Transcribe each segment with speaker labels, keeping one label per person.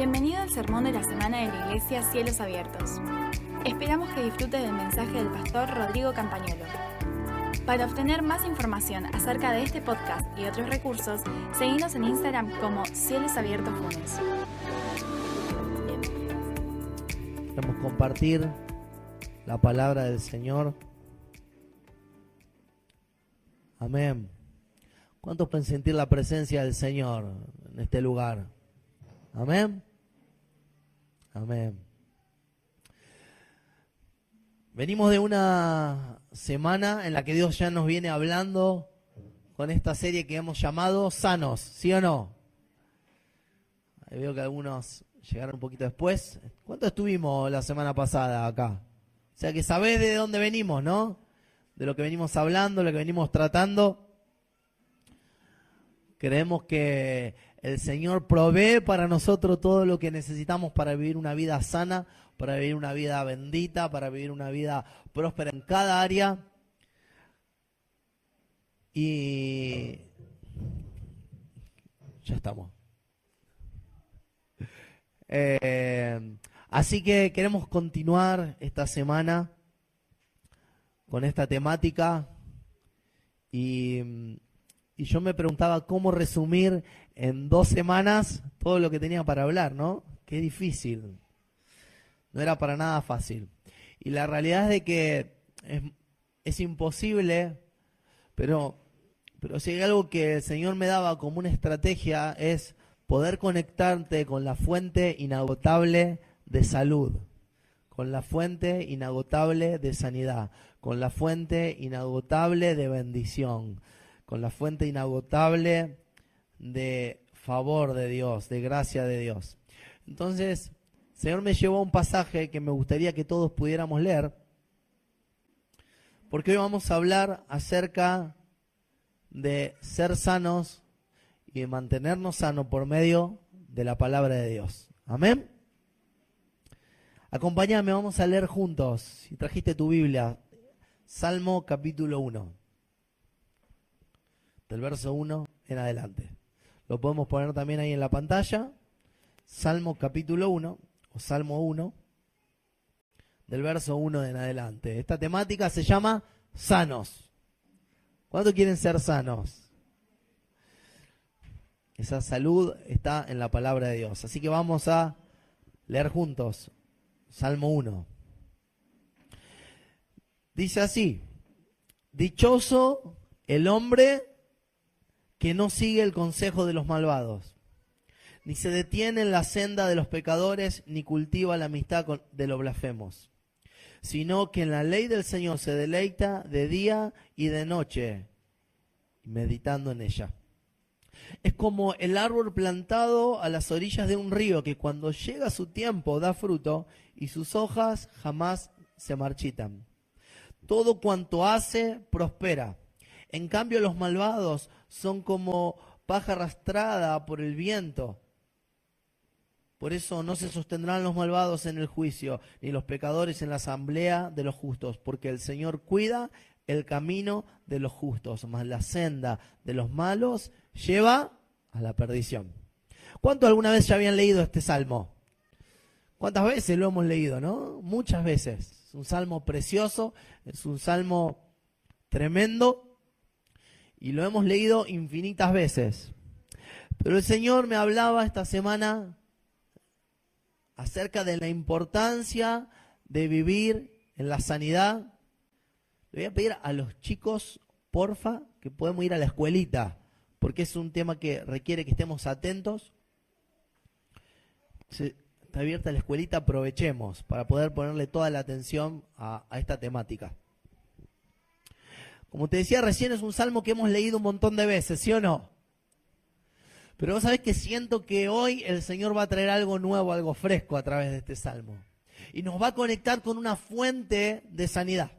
Speaker 1: Bienvenido al sermón de la semana de la Iglesia Cielos Abiertos. Esperamos que disfrutes del mensaje del pastor Rodrigo Campagnolo. Para obtener más información acerca de este podcast y otros recursos, seguinos en Instagram como Cielos Abiertos Funes.
Speaker 2: Queremos compartir la palabra del Señor. Amén. ¿Cuántos pueden sentir la presencia del Señor en este lugar? Amén. Amén. Venimos de una semana en la que Dios ya nos viene hablando con esta serie que hemos llamado Sanos, ¿sí o no? Ahí veo que algunos llegaron un poquito después. ¿Cuánto estuvimos la semana pasada acá? O sea que sabés de dónde venimos, ¿no? De lo que venimos hablando, lo que venimos tratando. Creemos que el Señor provee para nosotros todo lo que necesitamos para vivir una vida sana, para vivir una vida bendita, para vivir una vida próspera en cada área. Y ya estamos. Así que queremos continuar esta semana con esta temática y yo me preguntaba cómo resumir en 2 semanas todo lo que tenía para hablar, ¿no? Qué difícil. No era para nada fácil. Y la realidad es de que es imposible, pero si hay algo que el Señor me daba como una estrategia es poder conectarte con la fuente inagotable de salud, con la fuente inagotable de sanidad, con la fuente inagotable de bendición, con la fuente inagotable de favor de Dios, de gracia de Dios. Entonces, el Señor me llevó a un pasaje que me gustaría que todos pudiéramos leer, porque hoy vamos a hablar acerca de ser sanos y de mantenernos sanos por medio de la palabra de Dios. Amén. Acompáñame, vamos a leer juntos. Si trajiste tu Biblia, Salmo capítulo 1. Del verso 1 en adelante. Lo podemos poner también ahí en la pantalla. Salmo capítulo 1, o Salmo 1, del verso 1 en adelante. Esta temática se llama sanos. ¿Cuántos quieren ser sanos? Esa salud está en la palabra de Dios. Así que vamos a leer juntos. Salmo 1. Dice así: dichoso el hombre que no sigue el consejo de los malvados, ni se detiene en la senda de los pecadores, ni cultiva la amistad de los blasfemos, sino que en la ley del Señor se deleita de día y de noche, meditando en ella. Es como el árbol plantado a las orillas de un río, que cuando llega su tiempo da fruto, y sus hojas jamás se marchitan. Todo cuanto hace prospera. En cambio, los malvados son como paja arrastrada por el viento. Por eso no se sostendrán los malvados en el juicio, ni los pecadores en la asamblea de los justos, porque el Señor cuida el camino de los justos, mas la senda de los malos lleva a la perdición. ¿Cuántos alguna vez ya habían leído este salmo? ¿Cuántas veces lo hemos leído, no? Muchas veces. Es un salmo precioso, es un salmo tremendo y lo hemos leído infinitas veces. Pero el Señor me hablaba esta semana acerca de la importancia de vivir en la sanidad. Le voy a pedir a los chicos, porfa, que podemos ir a la escuelita, porque es un tema que requiere que estemos atentos. Está abierta la escuelita, aprovechemos para poder ponerle toda la atención a esta temática. Como te decía recién, es un salmo que hemos leído un montón de veces, ¿sí o no? Pero vos sabés que siento que hoy el Señor va a traer algo nuevo, algo fresco a través de este salmo. Y nos va a conectar con una fuente de sanidad.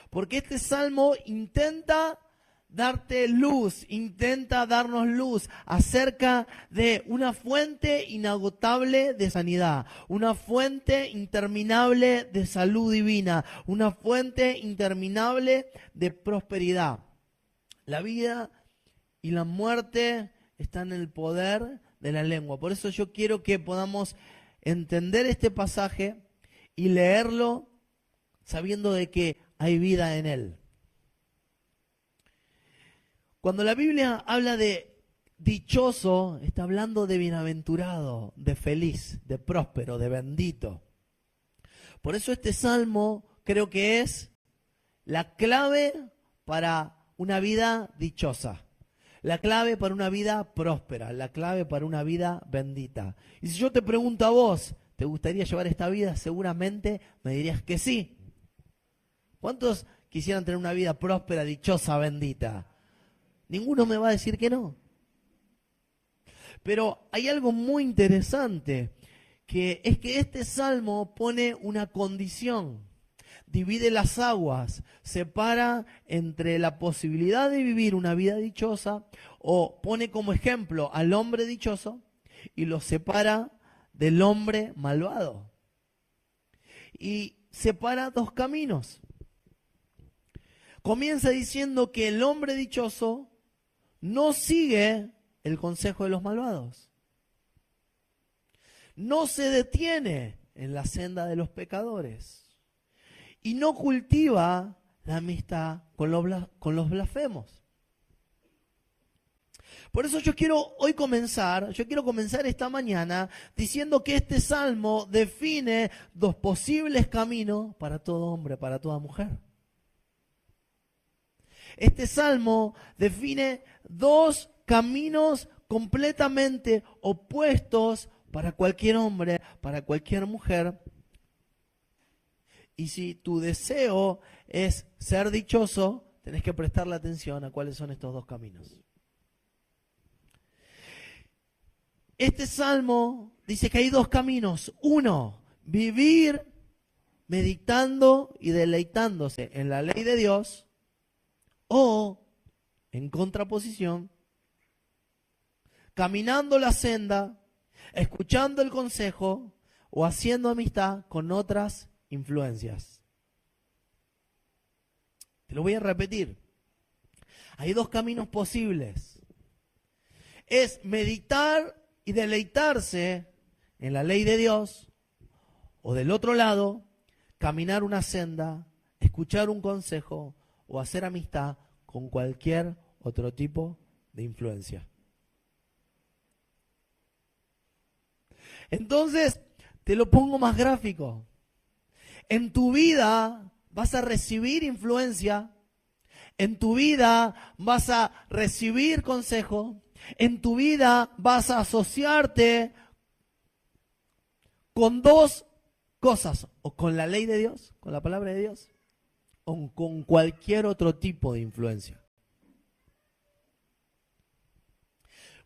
Speaker 2: Porque este salmo intenta darte luz, intenta darnos luz acerca de una fuente inagotable de sanidad, una fuente interminable de salud divina, una fuente interminable de prosperidad. La vida y la muerte están en el poder de la lengua. Por eso yo quiero que podamos entender este pasaje y leerlo sabiendo de que hay vida en él. Cuando la Biblia habla de dichoso, está hablando de bienaventurado, de feliz, de próspero, de bendito. Por eso este salmo creo que es la clave para una vida dichosa, la clave para una vida próspera, la clave para una vida bendita. Y si yo te pregunto a vos, ¿te gustaría llevar esta vida? Seguramente me dirías que sí. ¿Cuántos quisieran tener una vida próspera, dichosa, bendita? Ninguno me va a decir que no. Pero hay algo muy interesante, que es que este salmo pone una condición, divide las aguas, separa entre la posibilidad de vivir una vida dichosa, o pone como ejemplo al hombre dichoso y lo separa del hombre malvado. Y separa dos caminos. Comienza diciendo que el hombre dichoso no sigue el consejo de los malvados. No se detiene en la senda de los pecadores. Y no cultiva la amistad con los blasfemos. Por eso yo quiero comenzar esta mañana diciendo que este salmo define dos posibles caminos para todo hombre, para toda mujer. Este salmo define dos caminos completamente opuestos para cualquier hombre, para cualquier mujer. Y si tu deseo es ser dichoso, tenés que prestarle atención a cuáles son estos dos caminos. Este salmo dice que hay dos caminos. Uno, vivir meditando y deleitándose en la ley de Dios. O, en contraposición, caminando la senda, escuchando el consejo o haciendo amistad con otras influencias. Te lo voy a repetir. Hay dos caminos posibles. Es meditar y deleitarse en la ley de Dios, o del otro lado, caminar una senda, escuchar un consejo o hacer amistad con cualquier otro tipo de influencia. Entonces, te lo pongo más gráfico. En tu vida vas a recibir influencia, en tu vida vas a recibir consejo, en tu vida vas a asociarte con dos cosas, o con la ley de Dios, con la palabra de Dios, o con cualquier otro tipo de influencia.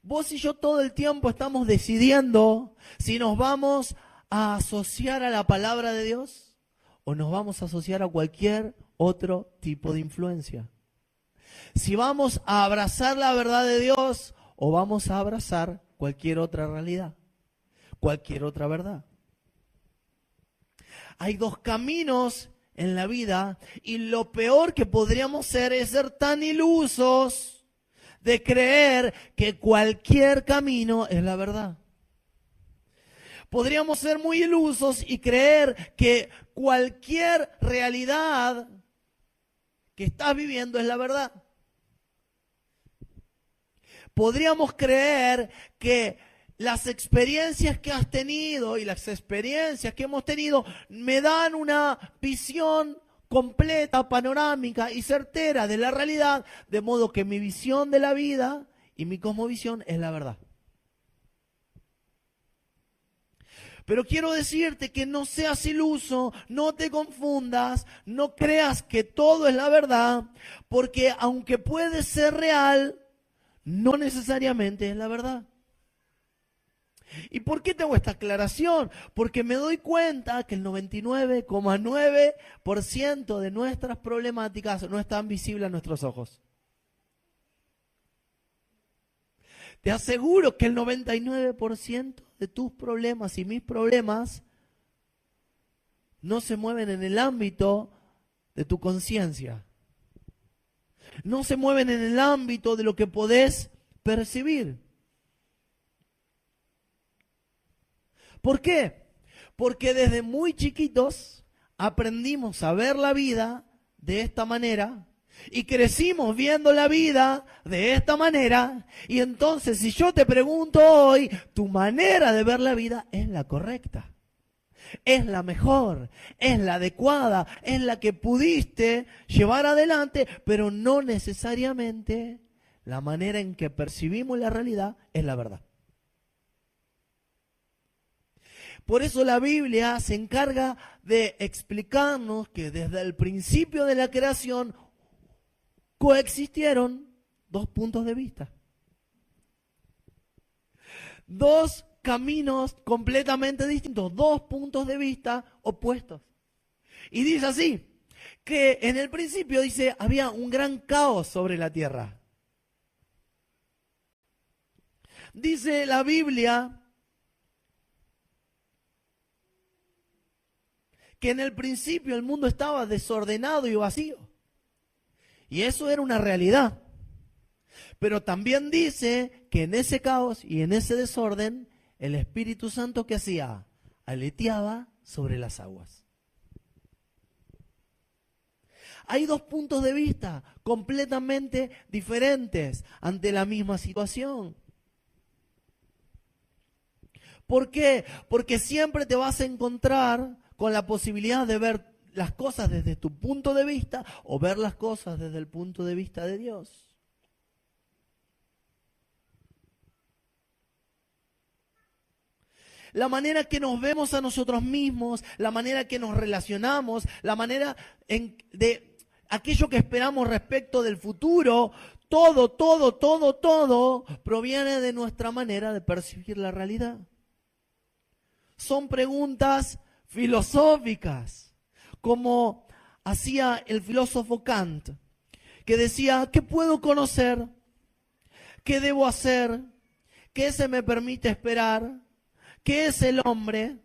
Speaker 2: Vos y yo todo el tiempo estamos decidiendo si nos vamos a asociar a la palabra de Dios o nos vamos a asociar a cualquier otro tipo de influencia. Si vamos a abrazar la verdad de Dios o vamos a abrazar cualquier otra realidad, cualquier otra verdad. Hay dos caminos en la vida y lo peor que podríamos ser es ser tan ilusos de creer que cualquier camino es la verdad. Podríamos ser muy ilusos y creer que cualquier realidad que estás viviendo es la verdad. Podríamos creer que las experiencias que has tenido y las experiencias que hemos tenido me dan una visión completa, panorámica y certera de la realidad, de modo que mi visión de la vida y mi cosmovisión es la verdad. Pero quiero decirte que no seas iluso, no te confundas, no creas que todo es la verdad, porque aunque puede ser real, no necesariamente es la verdad. ¿Y por qué tengo esta aclaración? Porque me doy cuenta que el 99,9% de nuestras problemáticas no están visibles a nuestros ojos. Te aseguro que el 99% de tus problemas y mis problemas no se mueven en el ámbito de tu conciencia. No se mueven en el ámbito de lo que podés percibir. ¿Por qué? Porque desde muy chiquitos aprendimos a ver la vida de esta manera y crecimos viendo la vida de esta manera. Y entonces, si yo te pregunto hoy, tu manera de ver la vida es la correcta, es la mejor, es la adecuada, es la que pudiste llevar adelante, pero no necesariamente la manera en que percibimos la realidad es la verdad. Por eso la Biblia se encarga de explicarnos que desde el principio de la creación coexistieron dos puntos de vista. Dos caminos completamente distintos, dos puntos de vista opuestos. Y dice así, que en el principio dice, había un gran caos sobre la tierra. Dice la Biblia que en el principio el mundo estaba desordenado y vacío. Y eso era una realidad. Pero también dice que en ese caos y en ese desorden, el Espíritu Santo, ¿qué hacía? Aleteaba sobre las aguas. Hay dos puntos de vista completamente diferentes ante la misma situación. ¿Por qué? Porque siempre te vas a encontrar con la posibilidad de ver las cosas desde tu punto de vista o ver las cosas desde el punto de vista de Dios. La manera que nos vemos a nosotros mismos, la manera que nos relacionamos, la manera de aquello que esperamos respecto del futuro, todo proviene de nuestra manera de percibir la realidad. Son preguntas filosóficas, como hacía el filósofo Kant, que decía, ¿qué puedo conocer? ¿Qué debo hacer? ¿Qué se me permite esperar? ¿Qué es el hombre?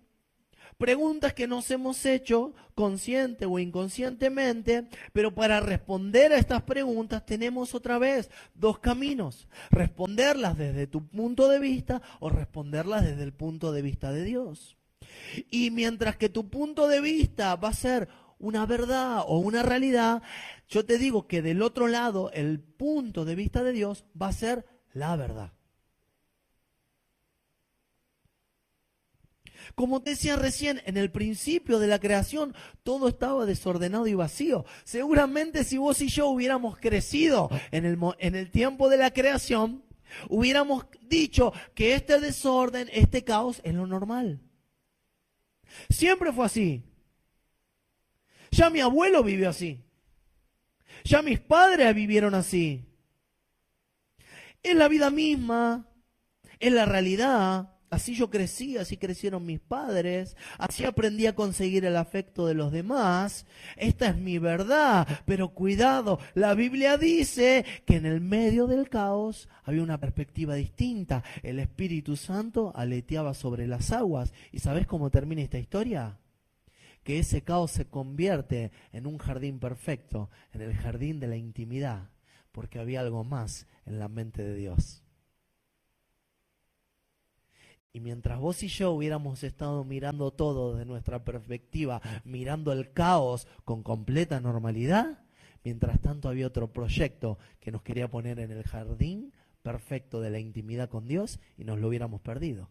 Speaker 2: Preguntas que nos hemos hecho consciente o inconscientemente, pero para responder a estas preguntas tenemos otra vez dos caminos: responderlas desde tu punto de vista o responderlas desde el punto de vista de Dios. Y mientras que tu punto de vista va a ser una verdad o una realidad, yo te digo que del otro lado el punto de vista de Dios va a ser la verdad. Como te decía recién, en el principio de la creación todo estaba desordenado y vacío. Seguramente si vos y yo hubiéramos crecido en el tiempo de la creación, hubiéramos dicho que este desorden, este caos es lo normal. Siempre fue así. Ya mi abuelo vivió así. Ya mis padres vivieron así. Es la vida misma, es la realidad. Así yo crecí, así crecieron mis padres, así aprendí a conseguir el afecto de los demás. Esta es mi verdad, pero cuidado, la Biblia dice que en el medio del caos había una perspectiva distinta. El Espíritu Santo aleteaba sobre las aguas. ¿Y sabés cómo termina esta historia? Que ese caos se convierte en un jardín perfecto, en el jardín de la intimidad, porque había algo más en la mente de Dios. Y mientras vos y yo hubiéramos estado mirando todo desde nuestra perspectiva, mirando el caos con completa normalidad, mientras tanto había otro proyecto que nos quería poner en el jardín perfecto de la intimidad con Dios y nos lo hubiéramos perdido.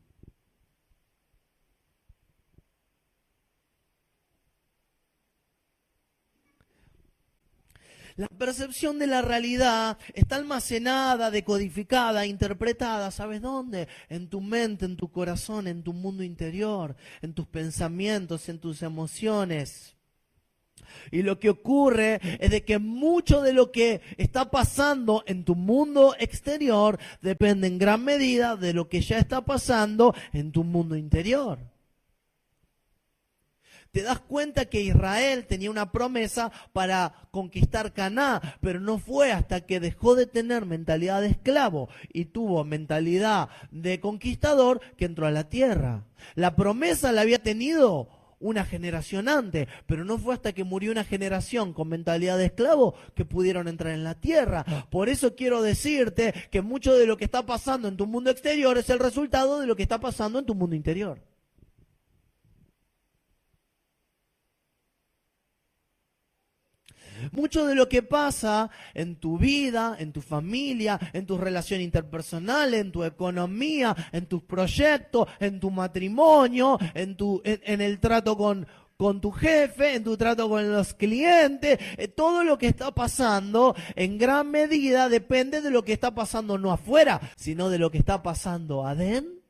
Speaker 2: La percepción de la realidad está almacenada, decodificada, interpretada, ¿sabes dónde? En tu mente, en tu corazón, en tu mundo interior, en tus pensamientos, en tus emociones. Y lo que ocurre es de que mucho de lo que está pasando en tu mundo exterior depende en gran medida de lo que ya está pasando en tu mundo interior. Te das cuenta que Israel tenía una promesa para conquistar Canaán, pero no fue hasta que dejó de tener mentalidad de esclavo y tuvo mentalidad de conquistador que entró a la tierra. La promesa la había tenido una generación antes, pero no fue hasta que murió una generación con mentalidad de esclavo que pudieron entrar en la tierra. Por eso quiero decirte que mucho de lo que está pasando en tu mundo exterior es el resultado de lo que está pasando en tu mundo interior. Mucho de lo que pasa en tu vida, en tu familia, en tu relación interpersonal, en tu economía, en tus proyectos, en tu matrimonio, en el trato con tu jefe, en tu trato con los clientes, todo lo que está pasando en gran medida depende de lo que está pasando no afuera, sino de lo que está pasando adentro.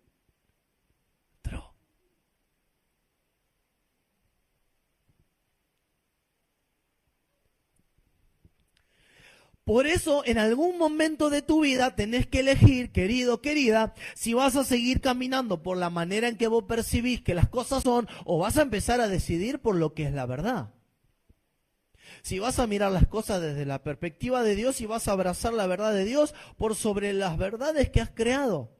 Speaker 2: Por eso, en algún momento de tu vida tenés que elegir, querido, querida, si vas a seguir caminando por la manera en que vos percibís que las cosas son, o vas a empezar a decidir por lo que es la verdad. Si vas a mirar las cosas desde la perspectiva de Dios y vas a abrazar la verdad de Dios por sobre las verdades que has creado.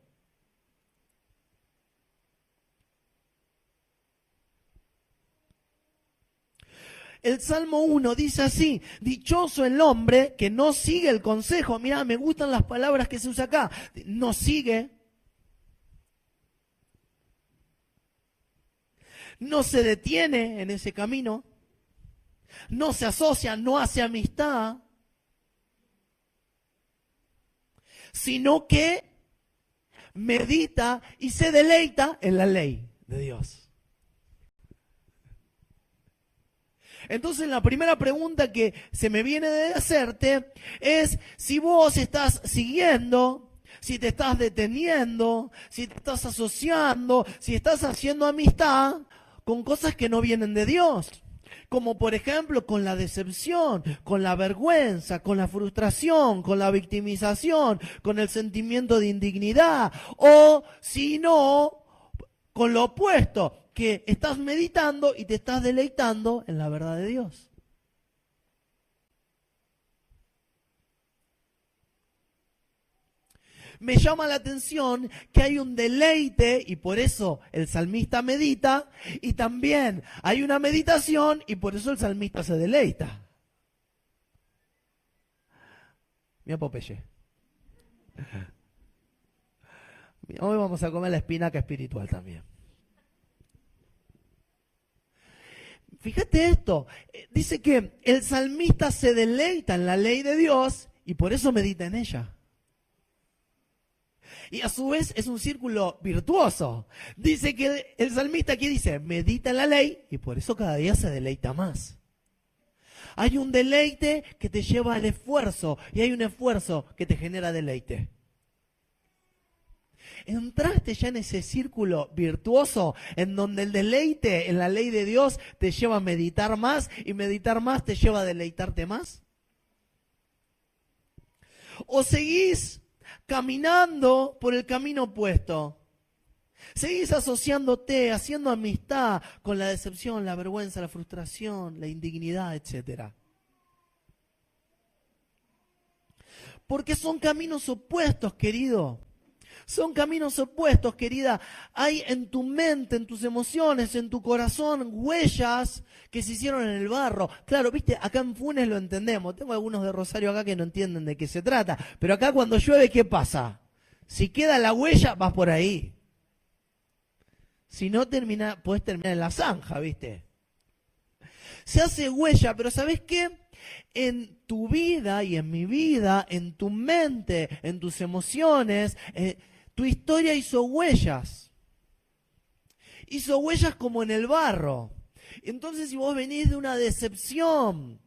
Speaker 2: El Salmo 1 dice así: dichoso el hombre que no sigue el consejo. Mirá, me gustan las palabras que se usa acá. No sigue. No se detiene en ese camino. No se asocia, no hace amistad. Sino que medita y se deleita en la ley de Dios. Entonces la primera pregunta que se me viene de hacerte es si vos estás siguiendo, si te estás deteniendo, si te estás asociando, si estás haciendo amistad con cosas que no vienen de Dios. Como por ejemplo con la decepción, con la vergüenza, con la frustración, con la victimización, con el sentimiento de indignidad. O si no, con lo opuesto, que estás meditando y te estás deleitando en la verdad de Dios. Me llama la atención que hay un deleite y por eso el salmista medita, y también hay una meditación y por eso el salmista se deleita. Mira Popeye. Hoy vamos a comer la espinaca espiritual también. Fíjate esto, dice que el salmista se deleita en la ley de Dios y por eso medita en ella. Y a su vez es un círculo virtuoso. Dice que el salmista aquí dice, medita en la ley y por eso cada día se deleita más. Hay un deleite que te lleva al esfuerzo y hay un esfuerzo que te genera deleite. Entraste ya en ese círculo virtuoso en donde el deleite en la ley de Dios te lleva a meditar más y meditar más te lleva a deleitarte más. O seguís caminando por el camino opuesto. Seguís asociándote, haciendo amistad con la decepción, la vergüenza, la frustración, la indignidad, etc. Porque son caminos opuestos, querido. Son caminos opuestos, querida. Hay en tu mente, en tus emociones, en tu corazón, huellas que se hicieron en el barro. Claro, viste, acá en Funes lo entendemos. Tengo algunos de Rosario acá que no entienden de qué se trata. Pero acá cuando llueve, ¿qué pasa? Si queda la huella, vas por ahí. Si no termina, podés terminar en la zanja, viste. Se hace huella, pero ¿sabés qué? En tu vida y en mi vida, en tu mente, en tus emociones, tu historia hizo huellas. Hizo huellas como en el barro. Entonces, si vos venís de una decepción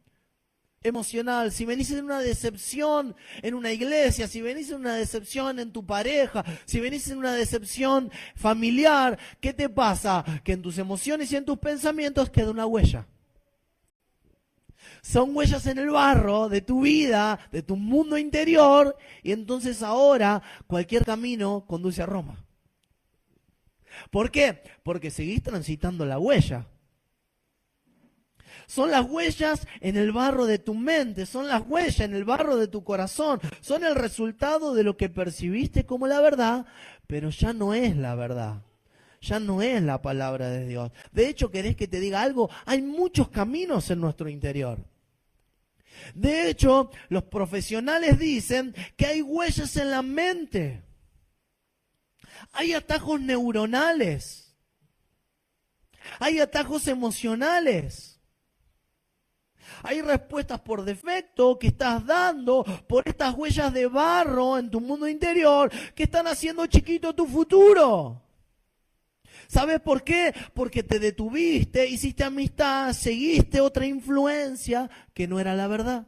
Speaker 2: emocional, si venís de una decepción en una iglesia, si venís de una decepción en tu pareja, si venís de una decepción familiar, ¿qué te pasa? Que en tus emociones y en tus pensamientos queda una huella. Son huellas en el barro de tu vida, de tu mundo interior, y entonces ahora cualquier camino conduce a Roma. ¿Por qué? Porque seguís transitando la huella. Son las huellas en el barro de tu mente, son las huellas en el barro de tu corazón, son el resultado de lo que percibiste como la verdad, pero ya no es la verdad. Ya no es la palabra de Dios. De hecho, ¿querés que te diga algo? Hay muchos caminos en nuestro interior. De hecho, los profesionales dicen que hay huellas en la mente. Hay atajos neuronales. Hay atajos emocionales. Hay respuestas por defecto que estás dando por estas huellas de barro en tu mundo interior que están haciendo chiquito tu futuro. ¿Sabes por qué? Porque te detuviste, hiciste amistad, seguiste otra influencia que no era la verdad.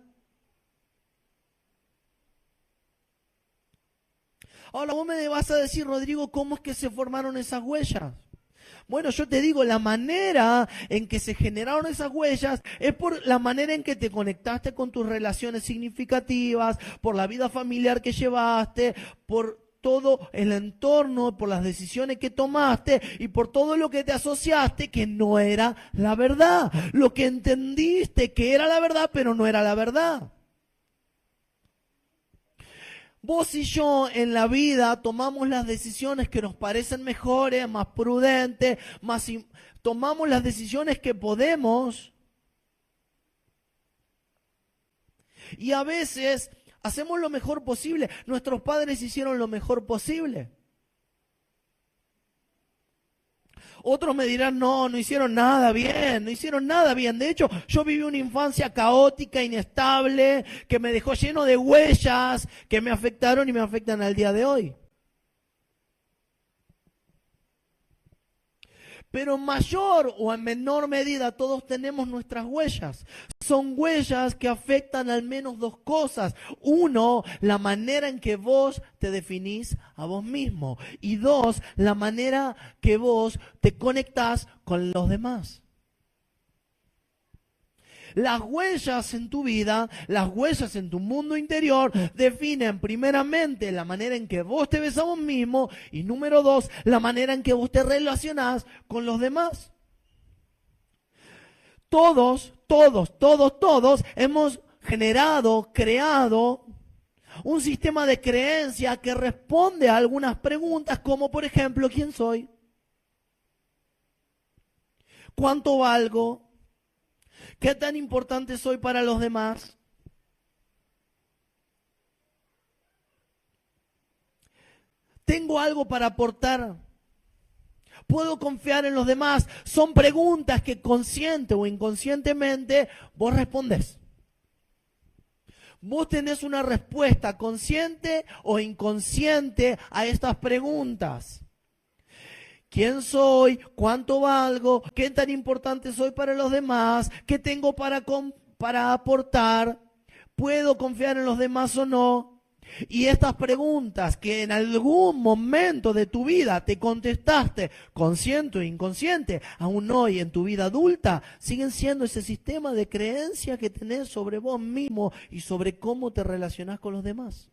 Speaker 2: Ahora vos me vas a decir, Rodrigo, ¿cómo es que se formaron esas huellas? Bueno, yo te digo, la manera en que se generaron esas huellas es por la manera en que te conectaste con tus relaciones significativas, por la vida familiar que llevaste, por todo el entorno, por las decisiones que tomaste y por todo lo que te asociaste que no era la verdad. Lo que entendiste que era la verdad, pero no era la verdad. Vos y yo en la vida tomamos las decisiones que nos parecen mejores, más prudentes, tomamos las decisiones que podemos y a veces hacemos lo mejor posible. Nuestros padres hicieron lo mejor posible. Otros me dirán, no hicieron nada bien, no hicieron nada bien. De hecho, yo viví una infancia caótica, inestable, que me dejó lleno de huellas que me afectaron y me afectan al día de hoy. Pero en mayor o en menor medida todos tenemos nuestras huellas. Son huellas que afectan al menos dos cosas. Uno, la manera en que vos te definís a vos mismo. Y dos, la manera que vos te conectás con los demás. Las huellas en tu vida, las huellas en tu mundo interior definen primeramente la manera en que vos te ves a vos mismo y número dos, la manera en que vos te relacionás con los demás. Todos hemos generado, creado un sistema de creencia que responde a algunas preguntas como por ejemplo, ¿quién soy? ¿Cuánto valgo? ¿Qué tan importante soy para los demás? ¿Tengo algo para aportar? ¿Puedo confiar en los demás? Son preguntas que consciente o inconscientemente vos respondés. Vos tenés una respuesta consciente o inconsciente a estas preguntas. ¿Quién soy? ¿Cuánto valgo? ¿Qué tan importante soy para los demás? ¿Qué tengo para aportar? ¿Puedo confiar en los demás o no? Y estas preguntas que en algún momento de tu vida te contestaste, consciente o inconsciente, aún hoy en tu vida adulta, siguen siendo ese sistema de creencia que tenés sobre vos mismo y sobre cómo te relacionás con los demás.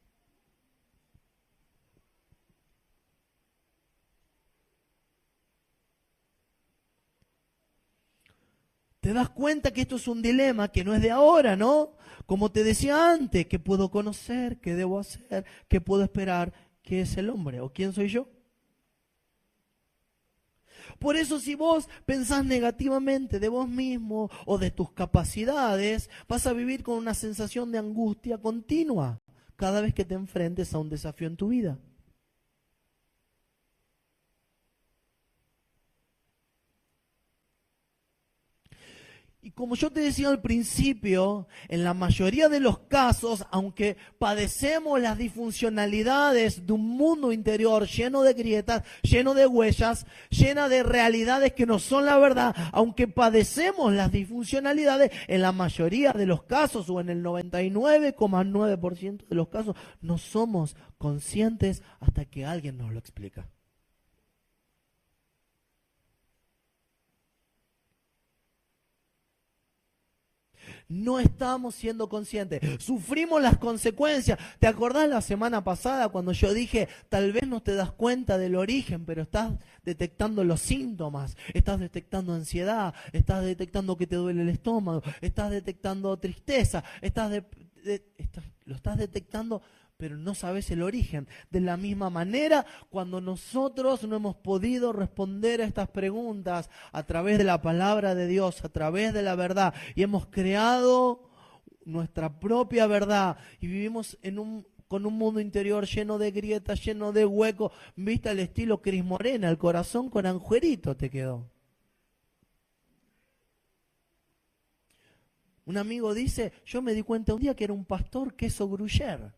Speaker 2: Te das cuenta que esto es un dilema que no es de ahora, ¿no? Como te decía antes, ¿qué puedo conocer? ¿Qué debo hacer? ¿Qué puedo esperar? ¿Qué es el hombre? ¿O quién soy yo? Por eso si vos pensás negativamente de vos mismo o de tus capacidades, vas a vivir con una sensación de angustia continua cada vez que te enfrentes a un desafío en tu vida. Y como yo te decía al principio, en la mayoría de los casos, aunque padecemos las disfuncionalidades de un mundo interior lleno de grietas, lleno de huellas, llena de realidades que no son la verdad, aunque padecemos las disfuncionalidades, en la mayoría de los casos o en el 99,9% de los casos, no somos conscientes hasta que alguien nos lo explica. No estamos siendo conscientes. Sufrimos las consecuencias. ¿Te acordás la semana pasada cuando yo dije, tal vez no te das cuenta del origen, pero estás detectando los síntomas? Estás detectando ansiedad, estás detectando que te duele el estómago, estás detectando tristeza, lo estás detectando, pero no sabes el origen. De la misma manera, cuando nosotros no hemos podido responder a estas preguntas a través de la palabra de Dios, a través de la verdad, y hemos creado nuestra propia verdad y vivimos con un mundo interior lleno de grietas, lleno de huecos, viste al estilo Cris Morena, el corazón con agujerito te quedó. Un amigo dice, yo me di cuenta un día que era un pastor queso gruyère.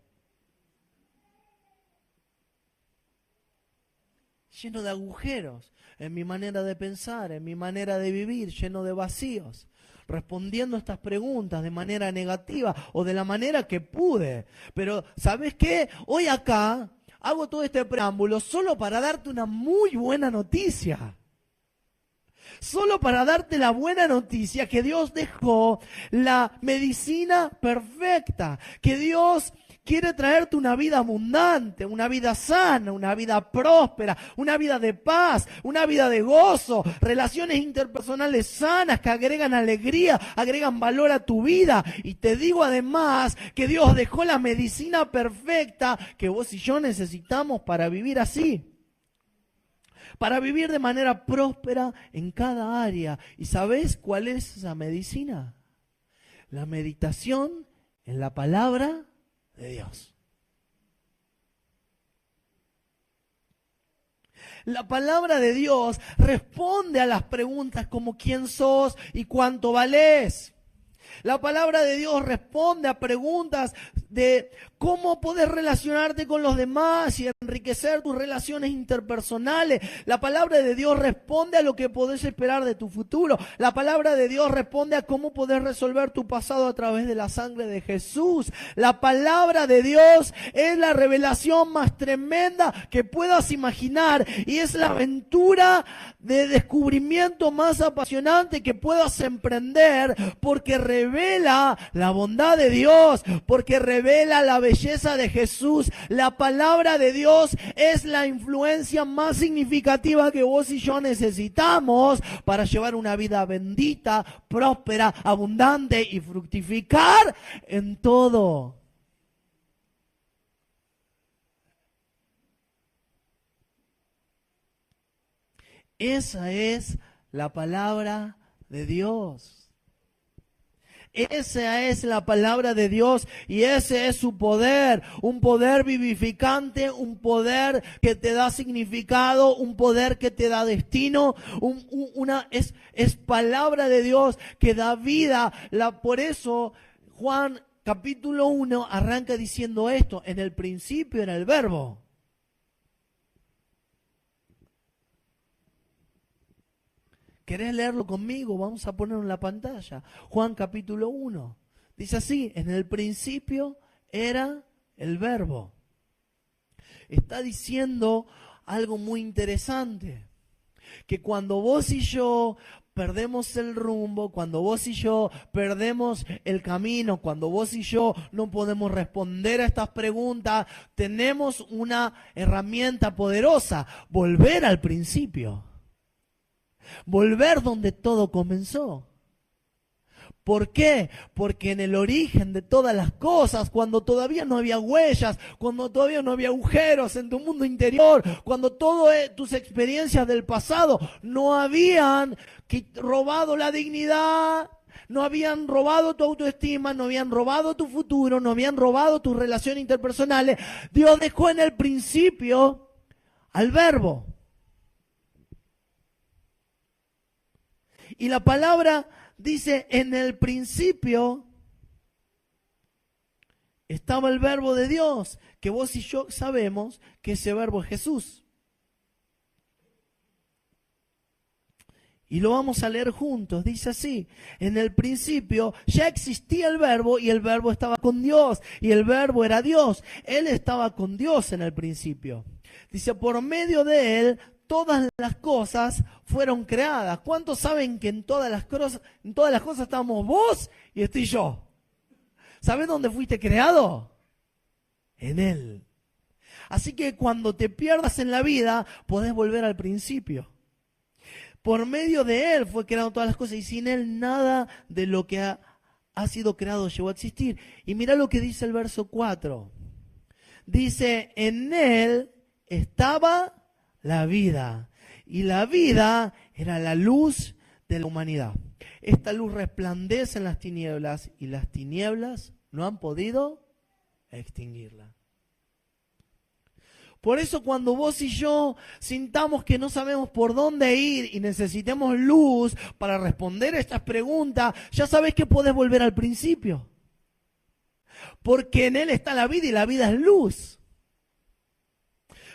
Speaker 2: Lleno de agujeros en mi manera de pensar, en mi manera de vivir, lleno de vacíos, respondiendo estas preguntas de manera negativa o de la manera que pude. Pero, ¿sabes qué? Hoy acá hago todo este preámbulo solo para darte una muy buena noticia. Solo para darte la buena noticia que Dios dejó la medicina perfecta, que Dios quiere traerte una vida abundante, una vida sana, una vida próspera, una vida de paz, una vida de gozo, relaciones interpersonales sanas que agregan alegría, agregan valor a tu vida. Y te digo además que Dios dejó la medicina perfecta que vos y yo necesitamos para vivir así. Para vivir de manera próspera en cada área. ¿Y sabés cuál es esa medicina? La meditación en la palabra de Dios. La palabra de Dios responde a las preguntas como quién sos y cuánto valés. La palabra de Dios responde a preguntas de cómo podés relacionarte con los demás y enriquecer tus relaciones interpersonales. La palabra de Dios responde a lo que podés esperar de tu futuro. La palabra de Dios responde a cómo podés resolver tu pasado a través de la sangre de Jesús. La palabra de Dios es la revelación más tremenda que puedas imaginar y es la aventura de descubrimiento más apasionante que puedas emprender, porque revela la bondad de Dios, porque revela la belleza de Jesús. La palabra de Dios es la influencia más significativa que vos y yo necesitamos para llevar una vida bendita, próspera, abundante y fructificar en todo. Esa es la palabra de Dios. Esa es la palabra de Dios y ese es su poder, un poder vivificante, un poder que te da significado, un poder que te da destino, es palabra de Dios que da vida. Por eso Juan capítulo 1 arranca diciendo esto: en el principio era el Verbo. ¿Querés leerlo conmigo? Vamos a ponerlo en la pantalla. Juan capítulo 1. Dice así: en el principio era el Verbo. Está diciendo algo muy interesante. Que cuando vos y yo perdemos el rumbo, cuando vos y yo perdemos el camino, cuando vos y yo no podemos responder a estas preguntas, tenemos una herramienta poderosa: volver al principio. Volver donde todo comenzó. ¿Por qué? Porque en el origen de todas las cosas, cuando todavía no había huellas, cuando todavía no había agujeros en tu mundo interior, cuando todas tus experiencias del pasado no habían robado la dignidad, no habían robado tu autoestima, no habían robado tu futuro, no habían robado tus relaciones interpersonales, Dios dejó en el principio al Verbo. Y la palabra dice: en el principio estaba el Verbo de Dios, que vos y yo sabemos que ese Verbo es Jesús. Y lo vamos a leer juntos. Dice así: en el principio ya existía el Verbo y el Verbo estaba con Dios y el Verbo era Dios. Él estaba con Dios en el principio. Dice: por medio de él todas las cosas fueron creadas. ¿Cuántos saben que en todas las cosas estamos vos y estoy yo? ¿Sabés dónde fuiste creado? En Él. Así que cuando te pierdas en la vida, podés volver al principio. Por medio de Él fue creado todas las cosas y sin Él nada de lo que ha sido creado llegó a existir. Y mira lo que dice el verso 4. Dice: en Él estaba la vida, y la vida era la luz de la humanidad. Esta luz resplandece en las tinieblas y las tinieblas no han podido extinguirla. Por eso cuando vos y yo sintamos que no sabemos por dónde ir y necesitemos luz para responder a estas preguntas, ya sabés que podés volver al principio. Porque en Él está la vida y la vida es luz.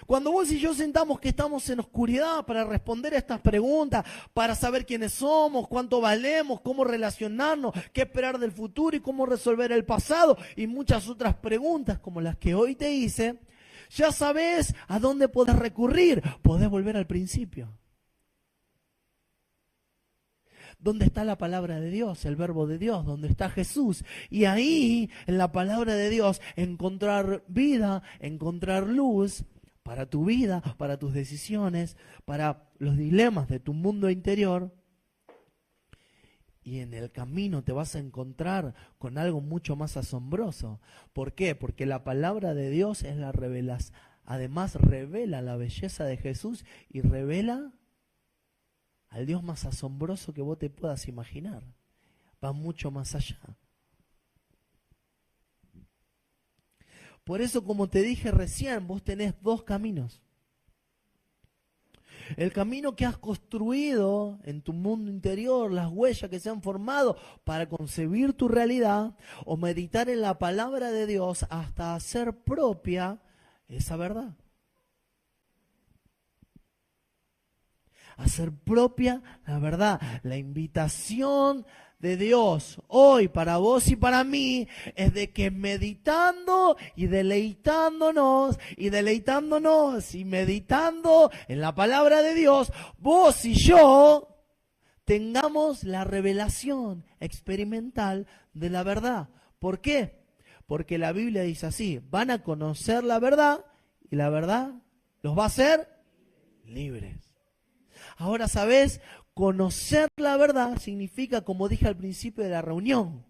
Speaker 2: Cuando vos y yo sintamos que estamos en oscuridad para responder a estas preguntas, para saber quiénes somos, cuánto valemos, cómo relacionarnos, qué esperar del futuro y cómo resolver el pasado y muchas otras preguntas como las que hoy te hice, ya sabés a dónde podés recurrir, podés volver al principio. ¿Dónde está la palabra de Dios, el verbo de Dios? ¿Dónde está Jesús? Y ahí, en la palabra de Dios, encontrar vida, encontrar luz para tu vida, para tus decisiones, para los dilemas de tu mundo interior. Y en el camino te vas a encontrar con algo mucho más asombroso. ¿Por qué? Porque la palabra de Dios es la revelación. Además revela la belleza de Jesús y revela al Dios más asombroso que vos te puedas imaginar. Va mucho más allá. Por eso, como te dije recién, vos tenés dos caminos. El camino que has construido en tu mundo interior, las huellas que se han formado para concebir tu realidad, o meditar en la palabra de Dios hasta hacer propia esa verdad. Hacer propia la verdad. La invitación de Dios hoy para vos y para mí es de que meditando y deleitándonos y meditando en la palabra de Dios, vos y yo tengamos la revelación experimental de la verdad. ¿Por qué? Porque la Biblia dice así: van a conocer la verdad y la verdad los va a hacer libres. Ahora, ¿sabés? Conocer la verdad significa, como dije al principio de la reunión,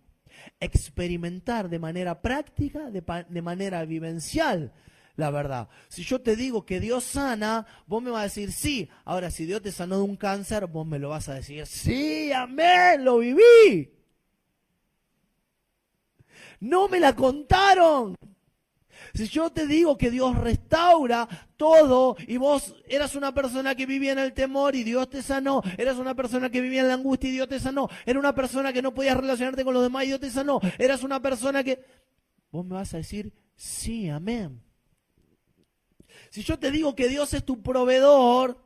Speaker 2: experimentar de manera práctica, de manera vivencial la verdad. Si yo te digo que Dios sana, vos me vas a decir sí. Ahora, si Dios te sanó de un cáncer, vos me lo vas a decir sí, amén, lo viví. No me la contaron. Si yo te digo que Dios restaura todo y vos eras una persona que vivía en el temor y Dios te sanó, eras una persona que vivía en la angustia y Dios te sanó, era una persona que no podías relacionarte con los demás y Dios te sanó, eras una persona que... Vos me vas a decir, sí, amén. Si yo te digo que Dios es tu proveedor,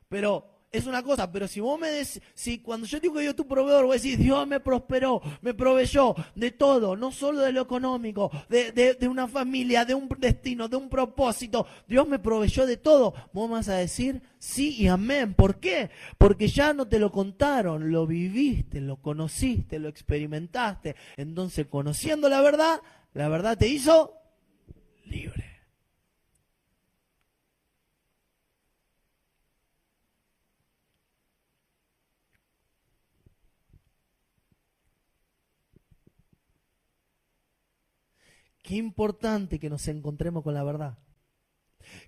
Speaker 2: pero... es una cosa, pero si vos me decís, si cuando yo digo que Dios es tu proveedor, vos decís, Dios me prosperó, me proveyó de todo, no solo de lo económico, de una familia, de un destino, de un propósito, Dios me proveyó de todo, vos me vas a decir sí y amén. ¿Por qué? Porque ya no te lo contaron, lo viviste, lo conociste, lo experimentaste. Entonces, conociendo la verdad te hizo libre. Qué importante que nos encontremos con la verdad.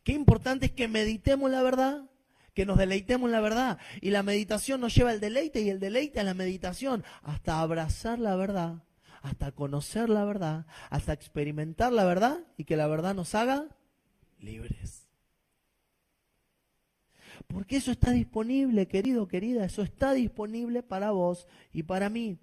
Speaker 2: Qué importante es que meditemos la verdad, que nos deleitemos en la verdad. Y la meditación nos lleva al deleite y el deleite a la meditación, hasta abrazar la verdad, hasta conocer la verdad, hasta experimentar la verdad y que la verdad nos haga libres. Porque eso está disponible, querido, querida, eso está disponible para vos y para mí.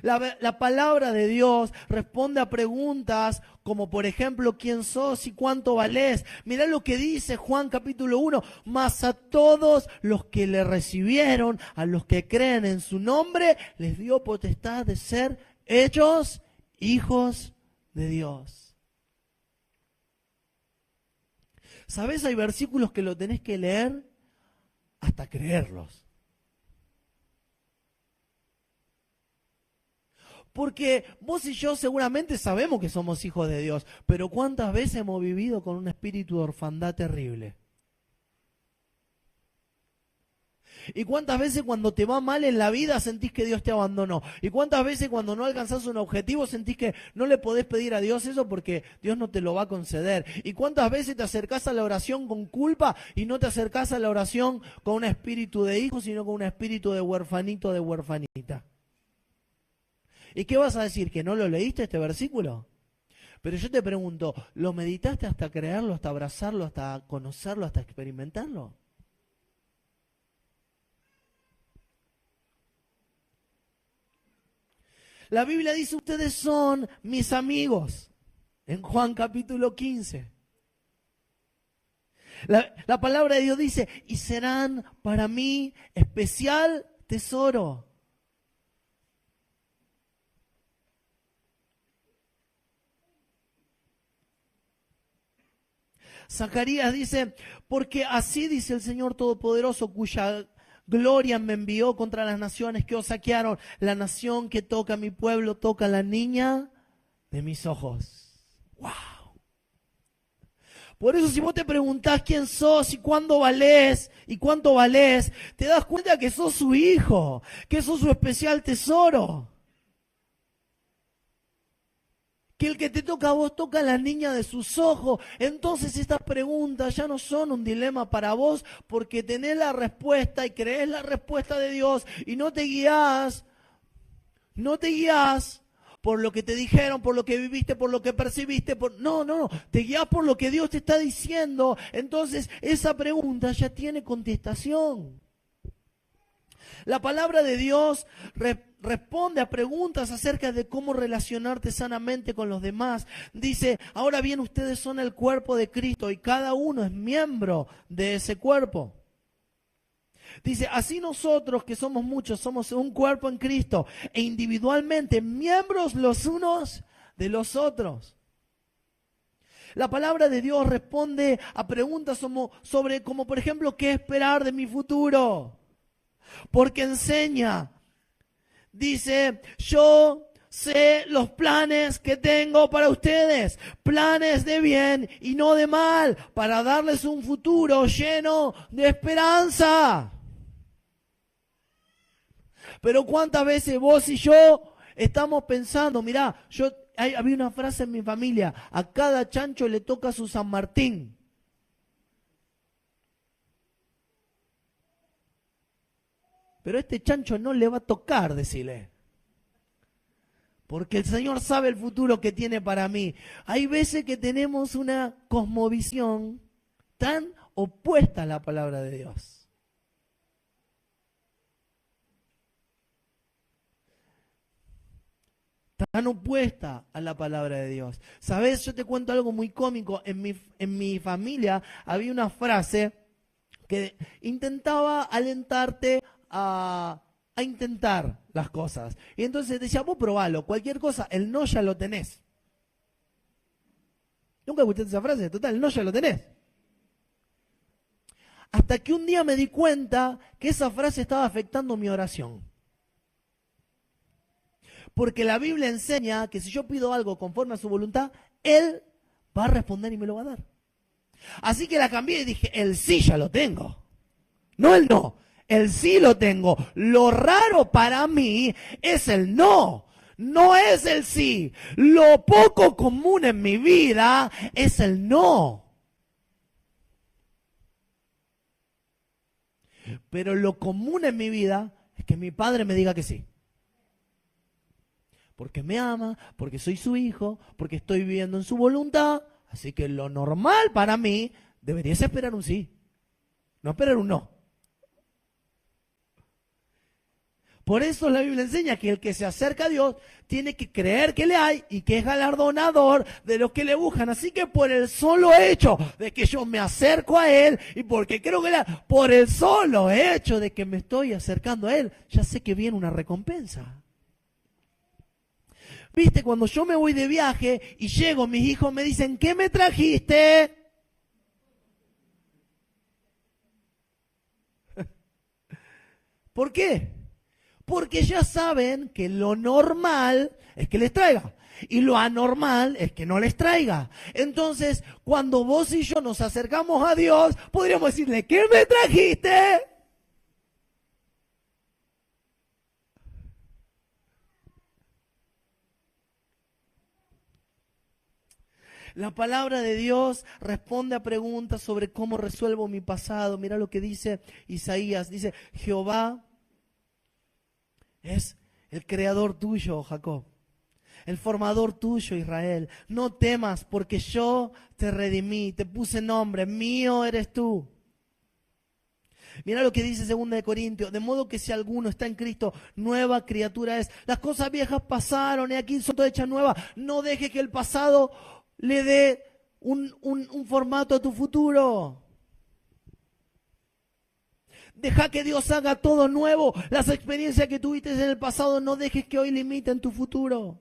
Speaker 2: La palabra de Dios responde a preguntas como, por ejemplo, ¿quién sos y cuánto valés? Mirá lo que dice Juan capítulo 1. Mas a todos los que le recibieron, a los que creen en su nombre, les dio potestad de ser hechos hijos de Dios. ¿Sabés? Hay versículos que lo tenés que leer hasta creerlos. Porque vos y yo seguramente sabemos que somos hijos de Dios, pero ¿cuántas veces hemos vivido con un espíritu de orfandad terrible? ¿Y cuántas veces cuando te va mal en la vida sentís que Dios te abandonó? ¿Y cuántas veces cuando no alcanzás un objetivo sentís que no le podés pedir a Dios eso porque Dios no te lo va a conceder? ¿Y cuántas veces te acercás a la oración con culpa y no te acercás a la oración con un espíritu de hijo, sino con un espíritu de huerfanito, de huerfanita? ¿Y qué vas a decir? ¿Que no lo leíste este versículo? Pero yo te pregunto, ¿lo meditaste hasta creerlo, hasta abrazarlo, hasta conocerlo, hasta experimentarlo? La Biblia dice, ustedes son mis amigos, en Juan capítulo 15. La palabra de Dios dice, y serán para mí especial tesoro. Zacarías dice, porque así dice el Señor Todopoderoso, cuya gloria me envió contra las naciones que os saquearon. La nación que toca a mi pueblo toca a la niña de mis ojos. ¡Wow! Por eso si vos te preguntás quién sos y cuándo valés y cuánto valés, te das cuenta que sos su hijo, que sos su especial tesoro. Que el que te toca a vos toca a la niña de sus ojos. Entonces estas preguntas ya no son un dilema para vos porque tenés la respuesta y creés la respuesta de Dios y no te guías por lo que te dijeron, por lo que viviste, por lo que percibiste. No, te guías por lo que Dios te está diciendo. Entonces esa pregunta ya tiene contestación. La palabra de Dios responde a preguntas acerca de cómo relacionarte sanamente con los demás. Dice, ahora bien, ustedes son el cuerpo de Cristo y cada uno es miembro de ese cuerpo. Dice, así nosotros que somos muchos, somos un cuerpo en Cristo e individualmente miembros los unos de los otros. La palabra de Dios responde a preguntas sobre como por ejemplo, ¿qué esperar de mi futuro? Porque enseña, dice, yo sé los planes que tengo para ustedes, planes de bien y no de mal, para darles un futuro lleno de esperanza. Pero cuántas veces vos y yo estamos pensando, mirá, había una frase en mi familia, a cada chancho le toca su San Martín. Pero a este chancho no le va a tocar, decirle. Porque el Señor sabe el futuro que tiene para mí. Hay veces que tenemos una cosmovisión tan opuesta a la palabra de Dios. Tan opuesta a la palabra de Dios. ¿Sabes? Yo te cuento algo muy cómico. En mi familia había una frase que intentaba alentarte a intentar las cosas. Y entonces decía, vos probalo, cualquier cosa, el no ya lo tenés. ¿Nunca escuchaste esa frase? Total, el no ya lo tenés. Hasta que un día me di cuenta que esa frase estaba afectando mi oración. Porque la Biblia enseña que si yo pido algo conforme a su voluntad, Él va a responder y me lo va a dar. Así que la cambié y dije, el sí ya lo tengo. No el no. El sí lo tengo. Lo raro para mí es el no. No es el sí. Lo poco común en mi vida es el no. Pero lo común en mi vida es que mi padre me diga que sí. Porque me ama, porque soy su hijo, porque estoy viviendo en su voluntad. Así que lo normal para mí debería ser esperar un sí. No esperar un no. Por eso la Biblia enseña que el que se acerca a Dios tiene que creer que le hay y que es galardonador de los que le buscan. Así que por el solo hecho de que yo me acerco a Él y porque creo que por el solo hecho de que me estoy acercando a Él, ya sé que viene una recompensa. Viste, cuando yo me voy de viaje y llego, mis hijos me dicen, ¿qué me trajiste? ¿Por qué? Porque ya saben que lo normal es que les traiga y lo anormal es que no les traiga. Entonces, cuando vos y yo nos acercamos a Dios, podríamos decirle, ¿qué me trajiste? La palabra de Dios responde a preguntas sobre cómo resuelvo mi pasado. Mira lo que dice Isaías. Dice, Jehová es el creador tuyo, Jacob. el formador tuyo, Israel. No temas, porque yo te redimí, te puse nombre, mío eres tú. Mira lo que dice 2 de Corintios, de modo que si alguno está en Cristo, nueva criatura es. Las cosas viejas pasaron y aquí son todas hechas nuevas. No dejes que el pasado le dé un formato a tu futuro. Deja que Dios haga todo nuevo. Las experiencias que tuviste en el pasado, no dejes que hoy limiten tu futuro.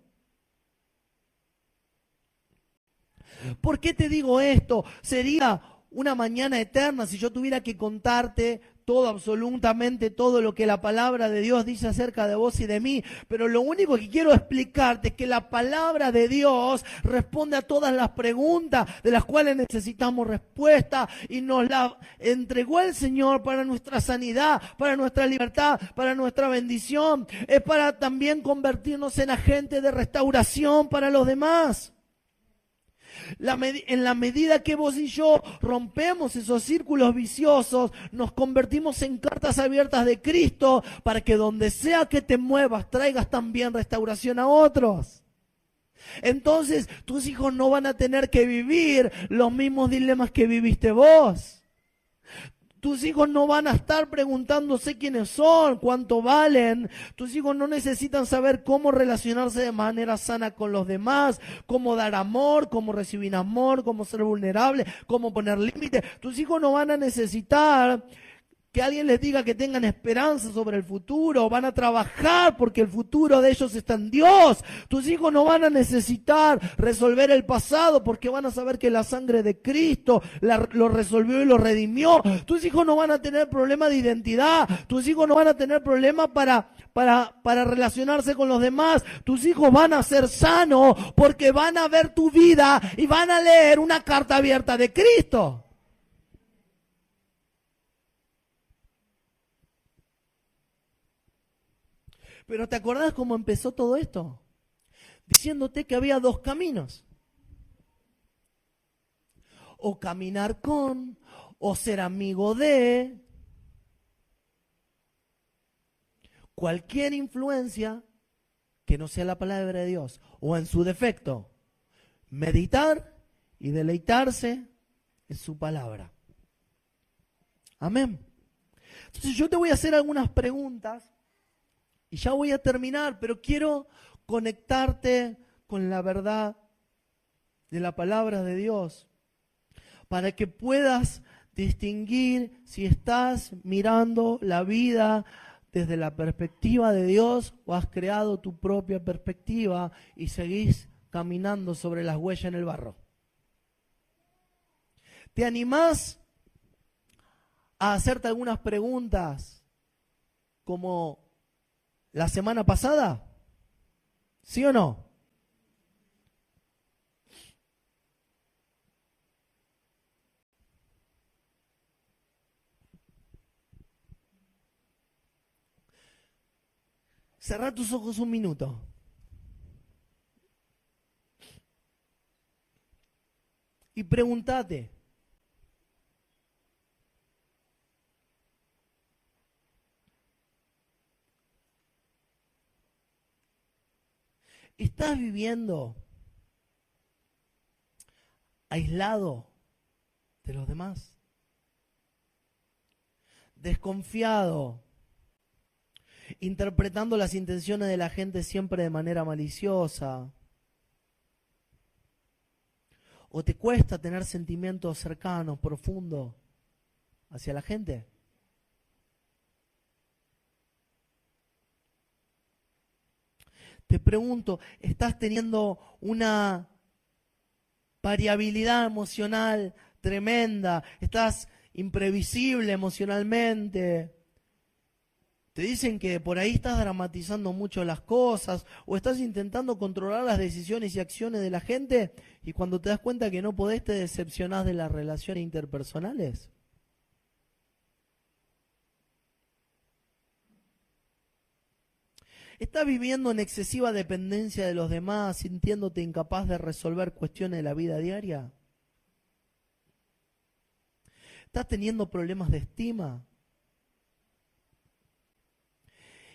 Speaker 2: ¿Por qué te digo esto? Sería una mañana eterna si yo tuviera que contarte todo, absolutamente todo lo que la palabra de Dios dice acerca de vos y de mí. Pero lo único que quiero explicarte es que la palabra de Dios responde a todas las preguntas de las cuales necesitamos respuesta y nos la entregó el Señor para nuestra sanidad, para nuestra libertad, para nuestra bendición. Es para también convertirnos en agentes de restauración para los demás. En la medida que vos y yo rompemos esos círculos viciosos, nos convertimos en cartas abiertas de Cristo para que donde sea que te muevas, traigas también restauración a otros. Entonces, tus hijos no van a tener que vivir los mismos dilemas que viviste vos. Tus hijos no van a estar preguntándose quiénes son, cuánto valen. Tus hijos no necesitan saber cómo relacionarse de manera sana con los demás, cómo dar amor, cómo recibir amor, cómo ser vulnerable, cómo poner límites. Tus hijos no van a necesitar que alguien les diga que tengan esperanza sobre el futuro. Van a trabajar porque el futuro de ellos está en Dios. Tus hijos no van a necesitar resolver el pasado porque van a saber que la sangre de Cristo lo resolvió y lo redimió. Tus hijos no van a tener problema de identidad. Tus hijos no van a tener problema para relacionarse con los demás. Tus hijos van a ser sanos porque van a ver tu vida y van a leer una carta abierta de Cristo. Pero ¿te acordás cómo empezó todo esto? Diciéndote que había dos caminos. O caminar con, o ser amigo de. Cualquier influencia que no sea la palabra de Dios. O en su defecto, meditar y deleitarse en su palabra. Amén. Entonces yo te voy a hacer algunas preguntas. Y ya voy a terminar, pero quiero conectarte con la verdad de la palabra de Dios para que puedas distinguir si estás mirando la vida desde la perspectiva de Dios o has creado tu propia perspectiva y seguís caminando sobre las huellas en el barro. ¿Te animás a hacerte algunas preguntas como la semana pasada? ¿Sí o no? Cerrá tus ojos un minuto. Y pregúntate. ¿Estás viviendo aislado de los demás? Desconfiado, interpretando las intenciones de la gente siempre de manera maliciosa. ¿O te cuesta tener sentimientos cercanos, profundos hacia la gente? Te pregunto, ¿estás teniendo una variabilidad emocional tremenda? ¿Estás imprevisible emocionalmente? ¿Te dicen que por ahí estás dramatizando mucho las cosas? ¿O estás intentando controlar las decisiones y acciones de la gente? Y cuando te das cuenta que no podés, te decepcionás de las relaciones interpersonales. ¿Estás viviendo en excesiva dependencia de los demás, sintiéndote incapaz de resolver cuestiones de la vida diaria? ¿Estás teniendo problemas de estima?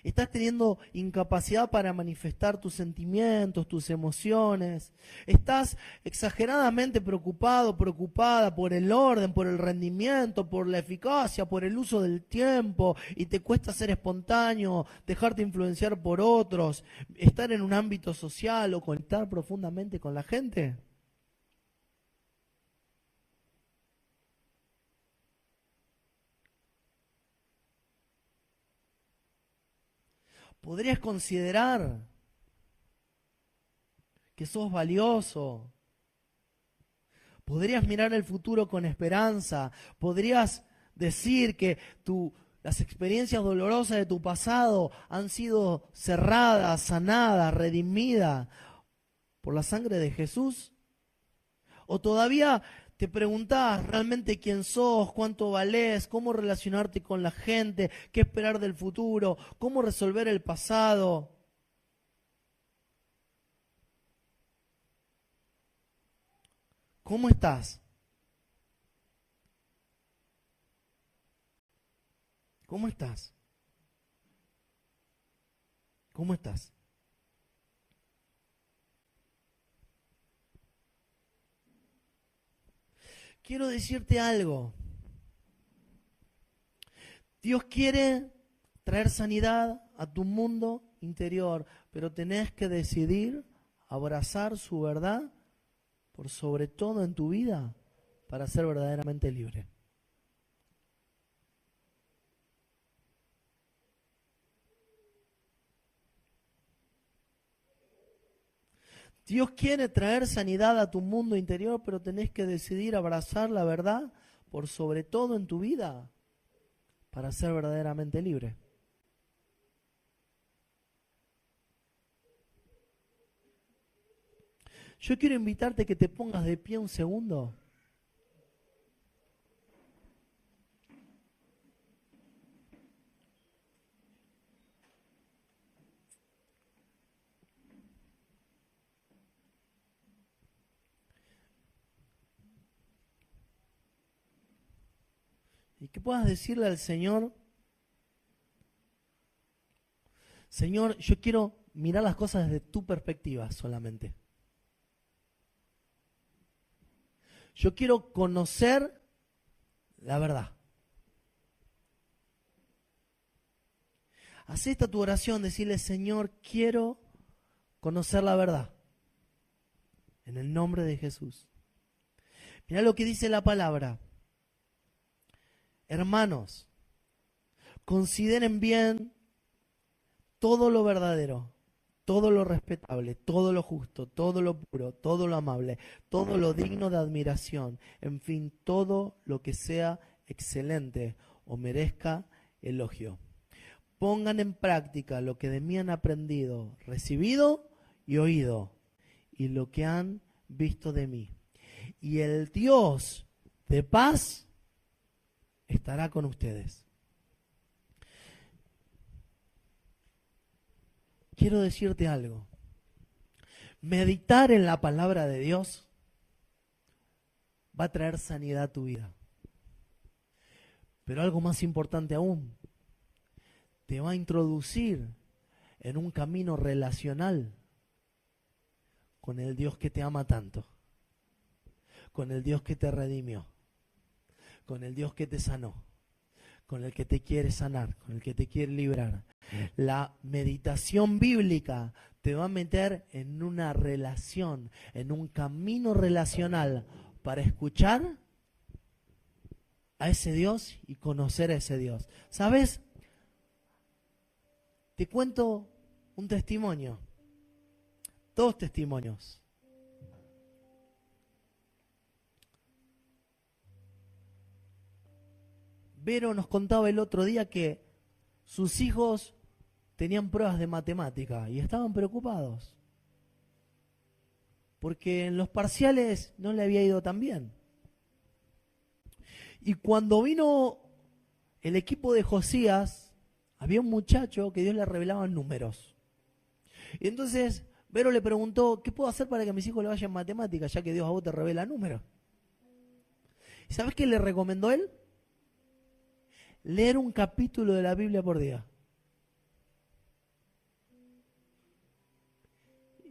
Speaker 2: Estás teniendo incapacidad para manifestar tus sentimientos, tus emociones. Estás exageradamente preocupado, preocupada por el orden, por el rendimiento, por la eficacia, por el uso del tiempo, y te cuesta ser espontáneo, dejarte influenciar por otros, estar en un ámbito social o conectar profundamente con la gente. Podrías considerar que sos valioso. Podrías mirar el futuro con esperanza. Podrías decir que las experiencias dolorosas de tu pasado han sido cerradas, sanadas, redimidas por la sangre de Jesús. O todavía te preguntás realmente quién sos, cuánto valés, cómo relacionarte con la gente, qué esperar del futuro, cómo resolver el pasado. ¿Cómo estás? ¿Cómo estás? ¿Cómo estás? Quiero decirte algo. Dios quiere traer sanidad a tu mundo interior, pero tenés que decidir abrazar su verdad por sobre todo en tu vida para ser verdaderamente libre. Dios quiere traer sanidad a tu mundo interior, pero tenés que decidir abrazar la verdad por sobre todo en tu vida para ser verdaderamente libre. Yo quiero invitarte a que te pongas de pie un segundo. Y que puedas decirle al Señor: Señor, yo quiero mirar las cosas desde tu perspectiva solamente. Yo quiero conocer la verdad. Haz esta tu oración, decirle: Señor, quiero conocer la verdad. En el nombre de Jesús. Mirá lo que dice la palabra. Hermanos, consideren bien todo lo verdadero, todo lo respetable, todo lo justo, todo lo puro, todo lo amable, todo lo digno de admiración, en fin, todo lo que sea excelente o merezca elogio. Pongan en práctica lo que de mí han aprendido, recibido y oído, y lo que han visto de mí. Y el Dios de paz estará con ustedes. Quiero decirte algo. Meditar en la palabra de Dios va a traer sanidad a tu vida. Pero algo más importante aún, te va a introducir en un camino relacional con el Dios que te ama tanto, con el Dios que te redimió, con el Dios que te sanó, con el que te quiere sanar, con el que te quiere librar. La meditación bíblica te va a meter en una relación, en un camino relacional para escuchar a ese Dios y conocer a ese Dios. ¿Sabes? Te cuento un testimonio, 2 testimonios. Vero nos contaba el otro día que sus hijos tenían pruebas de matemática y estaban preocupados porque en los parciales no le había ido tan bien. Y cuando vino el equipo de Josías, había un muchacho que Dios le revelaba números. Y entonces Vero le preguntó: ¿qué puedo hacer para que a mis hijos le vayan en matemáticas, ya que Dios a vos te revela números? ¿Y sabes qué le recomendó él? Leer un capítulo de la Biblia por día.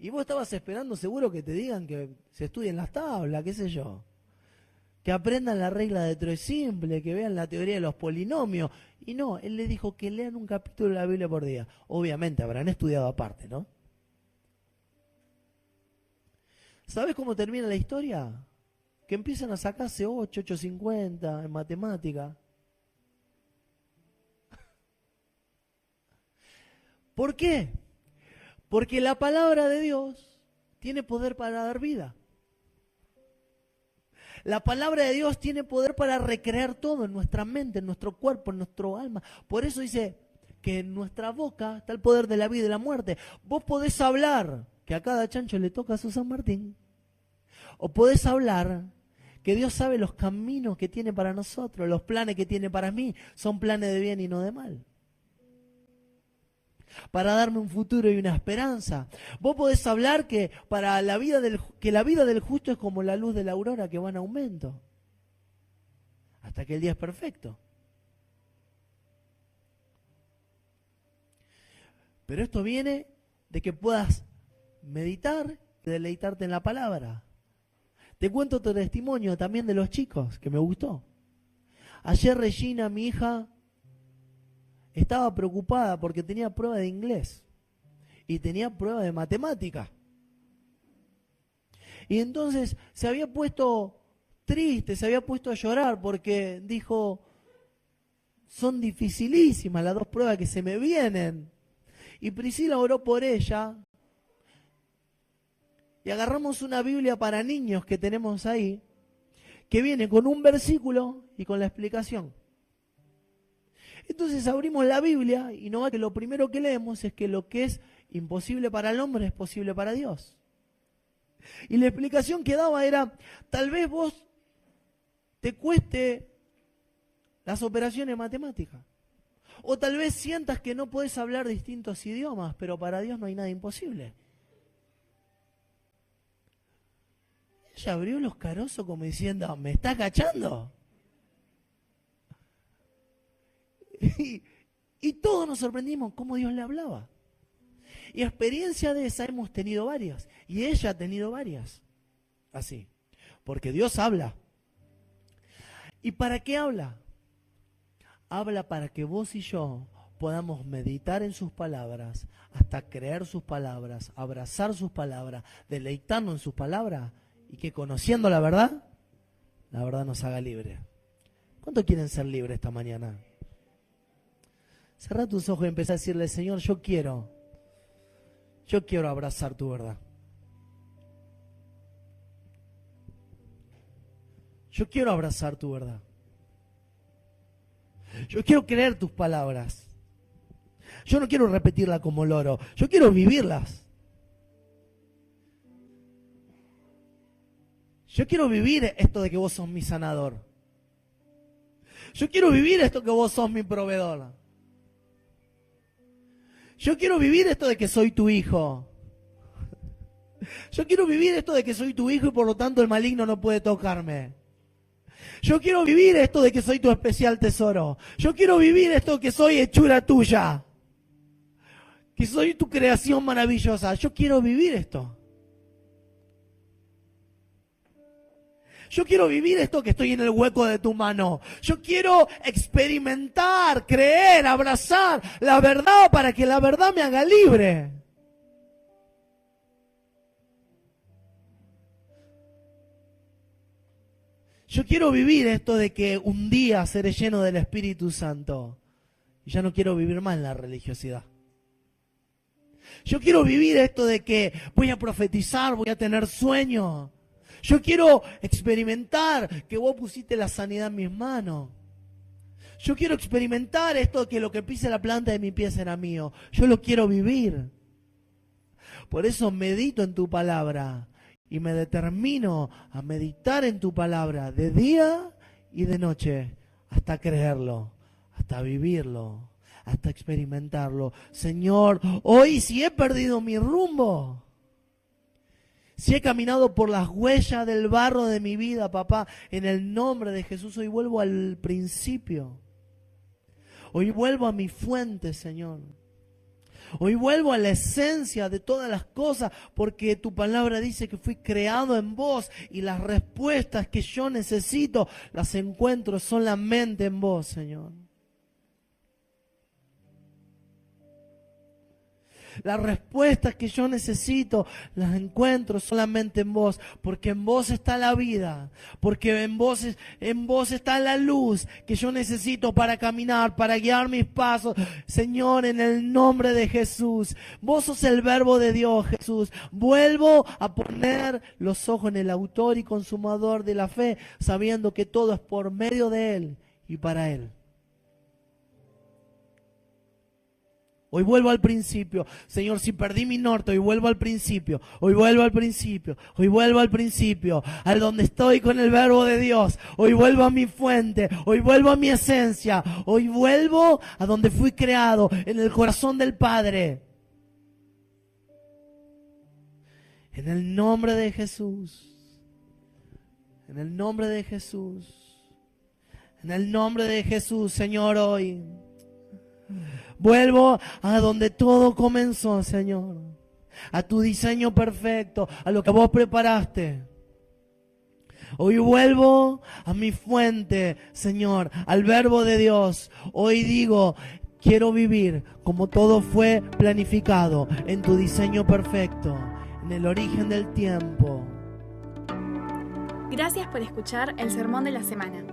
Speaker 2: Y vos estabas esperando seguro que te digan que se estudien las tablas, qué sé yo. Que aprendan la regla de tres simple, que vean la teoría de los polinomios. Y no, él les dijo que lean un capítulo de la Biblia por día. Obviamente habrán estudiado aparte, ¿no? ¿Sabes cómo termina la historia? Que empiezan a sacarse 8, 8,50 en matemática. ¿Por qué? Porque la palabra de Dios tiene poder para dar vida. La palabra de Dios tiene poder para recrear todo en nuestra mente, en nuestro cuerpo, en nuestro alma. Por eso dice que en nuestra boca está el poder de la vida y de la muerte. Vos podés hablar que a cada chancho le toca su San Martín. O podés hablar que Dios sabe los caminos que tiene para nosotros, los planes que tiene para mí, son planes de bien y no de mal. Para darme un futuro y una esperanza. Vos podés hablar que para la vida del justo es como la luz de la aurora que va en aumento, hasta que el día es perfecto. Pero esto viene de que puedas meditar y deleitarte en la palabra. Te cuento otro testimonio también de los chicos que me gustó. Ayer Regina, mi hija, estaba preocupada porque tenía prueba de inglés y tenía prueba de matemática. Y entonces se había puesto triste, se había puesto a llorar porque dijo, son dificilísimas las dos pruebas que se me vienen. Y Priscila oró por ella y agarramos una Biblia para niños que tenemos ahí, que viene con un versículo y con la explicación. Entonces abrimos la Biblia y no va que lo primero que leemos es que lo que es imposible para el hombre es posible para Dios. Y la explicación que daba era, tal vez vos te cueste las operaciones matemáticas. O tal vez sientas que no podés hablar distintos idiomas, pero para Dios no hay nada imposible. Ella abrió los carozos como diciendo, ¿me estás cachando? Y todos nos sorprendimos cómo Dios le hablaba. Y experiencia de esa hemos tenido varias. Y ella ha tenido varias. Así. Porque Dios habla. ¿Y para qué habla? Habla para que vos y yo podamos meditar en sus palabras, hasta creer sus palabras, abrazar sus palabras, deleitarnos en sus palabras, y que conociendo la verdad nos haga libres. ¿Cuántos quieren ser libres esta mañana? Cerrá tus ojos y empezá a decirle, Señor, yo quiero abrazar tu verdad. Yo quiero abrazar tu verdad. Yo quiero creer tus palabras. Yo no quiero repetirlas como loro. Yo quiero vivirlas. Yo quiero vivir esto de que vos sos mi sanador. Yo quiero vivir esto que vos sos mi proveedor. Yo quiero vivir esto de que soy tu hijo. Yo quiero vivir esto de que soy tu hijo y por lo tanto el maligno no puede tocarme. Yo quiero vivir esto de que soy tu especial tesoro. Yo quiero vivir esto que soy hechura tuya. Que soy tu creación maravillosa. Yo quiero vivir esto. Yo quiero vivir esto que estoy en el hueco de tu mano. Yo quiero experimentar, creer, abrazar la verdad para que la verdad me haga libre. Yo quiero vivir esto de que un día seré lleno del Espíritu Santo. Y ya no quiero vivir más en la religiosidad. Yo quiero vivir esto de que voy a profetizar, voy a tener sueños. Yo quiero experimentar que vos pusiste la sanidad en mis manos. Yo quiero experimentar esto de que lo que pise la planta de mi pie será mío. Yo lo quiero vivir. Por eso medito en tu palabra y me determino a meditar en tu palabra de día y de noche hasta creerlo, hasta vivirlo, hasta experimentarlo. Señor, hoy si he perdido mi rumbo, si he caminado por las huellas del barro de mi vida, papá, en el nombre de Jesús, hoy vuelvo al principio. Hoy vuelvo a mi fuente, Señor. Hoy vuelvo a la esencia de todas las cosas, porque tu palabra dice que fui creado en vos y las respuestas que yo necesito las encuentro solamente en vos, Señor. Las respuestas que yo necesito las encuentro solamente en vos, porque en vos está la vida, porque en vos está la luz que yo necesito para caminar, para guiar mis pasos. Señor, en el nombre de Jesús, vos sos el verbo de Dios, Jesús. Vuelvo a poner los ojos en el autor y consumador de la fe, sabiendo que todo es por medio de Él y para Él. Hoy vuelvo al principio. Señor, si perdí mi norte, hoy vuelvo al principio. Hoy vuelvo al principio. Hoy vuelvo al principio. A donde estoy con el verbo de Dios. Hoy vuelvo a mi fuente. Hoy vuelvo a mi esencia. Hoy vuelvo a donde fui creado, en el corazón del Padre. En el nombre de Jesús. En el nombre de Jesús. En el nombre de Jesús, Señor, hoy vuelvo a donde todo comenzó, Señor. A tu diseño perfecto, a lo que vos preparaste. Hoy vuelvo a mi fuente, Señor, al verbo de Dios. Hoy digo, quiero vivir como todo fue planificado en tu diseño perfecto, en el origen del tiempo.
Speaker 1: Gracias por escuchar el Sermón de la Semana.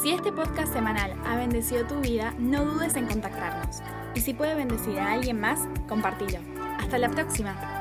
Speaker 1: Si este podcast semanal ha bendecido tu vida, no dudes en contactarnos. Y si puede bendecir a alguien más, compartilo. Hasta la próxima.